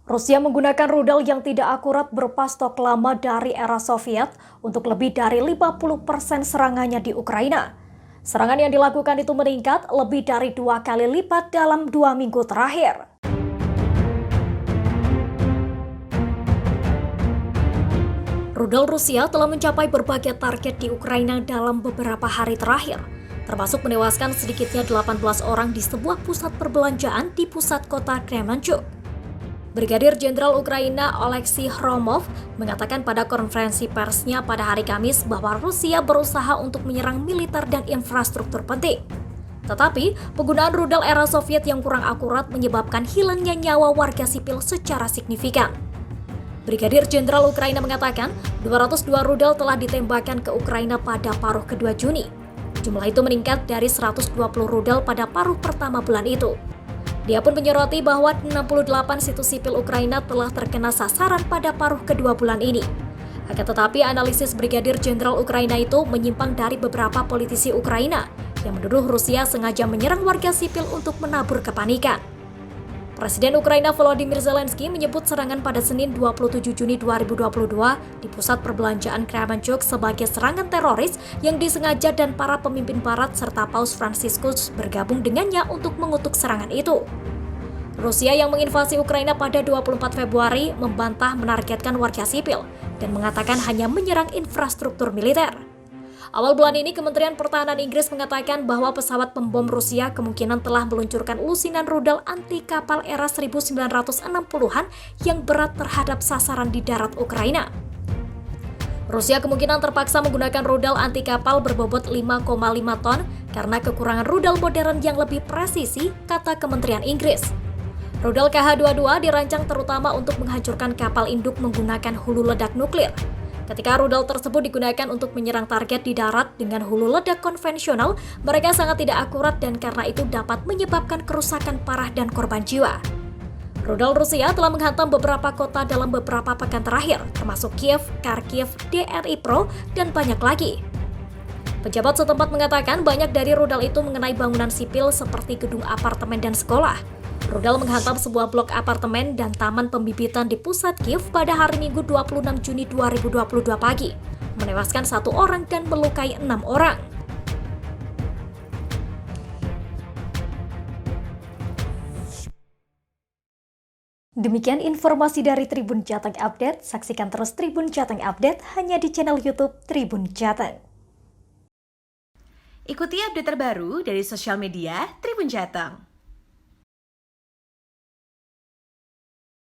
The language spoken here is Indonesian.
Rusia menggunakan rudal yang tidak akurat berupa stok lama dari era Soviet untuk lebih dari 50% serangannya di Ukraina. Serangan yang dilakukan itu meningkat lebih dari 2 kali lipat dalam 2 minggu terakhir. Rudal Rusia telah mencapai berbagai target di Ukraina dalam beberapa hari terakhir, termasuk menewaskan sedikitnya 18 orang di sebuah pusat perbelanjaan di pusat kota Kremenchuk. Brigadir Jenderal Ukraina Oleksiy Hromov mengatakan pada konferensi persnya pada hari Kamis bahwa Rusia berusaha untuk menyerang militer dan infrastruktur penting. Tetapi, penggunaan rudal era Soviet yang kurang akurat menyebabkan hilangnya nyawa warga sipil secara signifikan. Brigadir Jenderal Ukraina mengatakan 202 rudal telah ditembakkan ke Ukraina pada paruh kedua Juni. Jumlah itu meningkat dari 120 rudal pada paruh pertama bulan itu. Dia pun menyoroti bahwa 68 situs sipil Ukraina telah terkena sasaran pada paruh kedua bulan ini. Akan tetapi analisis Brigadir Jenderal Ukraina itu menyimpang dari beberapa politisi Ukraina yang menuduh Rusia sengaja menyerang warga sipil untuk menabur kepanikan. Presiden Ukraina Volodymyr Zelensky menyebut serangan pada Senin 27 Juni 2022 di pusat perbelanjaan Kremenchuk sebagai serangan teroris yang disengaja dan para pemimpin barat serta Paus Fransiskus bergabung dengannya untuk mengutuk serangan itu. Rusia yang menginvasi Ukraina pada 24 Februari membantah menargetkan warga sipil dan mengatakan hanya menyerang infrastruktur militer. Awal bulan ini, Kementerian Pertahanan Inggris mengatakan bahwa pesawat pembom Rusia kemungkinan telah meluncurkan lusinan rudal anti kapal era 1960-an yang berat terhadap sasaran di darat Ukraina. Rusia kemungkinan terpaksa menggunakan rudal anti kapal berbobot 5,5 ton karena kekurangan rudal modern yang lebih presisi, kata Kementerian Inggris. Rudal KH-22 dirancang terutama untuk menghancurkan kapal induk menggunakan hulu ledak nuklir. Ketika rudal tersebut digunakan untuk menyerang target di darat dengan hulu ledak konvensional, mereka sangat tidak akurat dan karena itu dapat menyebabkan kerusakan parah dan korban jiwa. Rudal Rusia telah menghantam beberapa kota dalam beberapa pekan terakhir, termasuk Kiev, Kharkiv, DRI Pro, dan banyak lagi. Pejabat setempat mengatakan banyak dari rudal itu mengenai bangunan sipil seperti gedung apartemen dan sekolah. Rudal menghantam sebuah blok apartemen dan taman pembibitan di pusat Kiev pada hari Minggu 26 Juni 2022 pagi, menewaskan 1 orang dan melukai 6 orang. Demikian informasi dari Tribun Jateng Update. Saksikan terus Tribun Jateng Update hanya di channel YouTube Tribun Jateng. Ikuti update terbaru dari sosial media Tribun Jateng.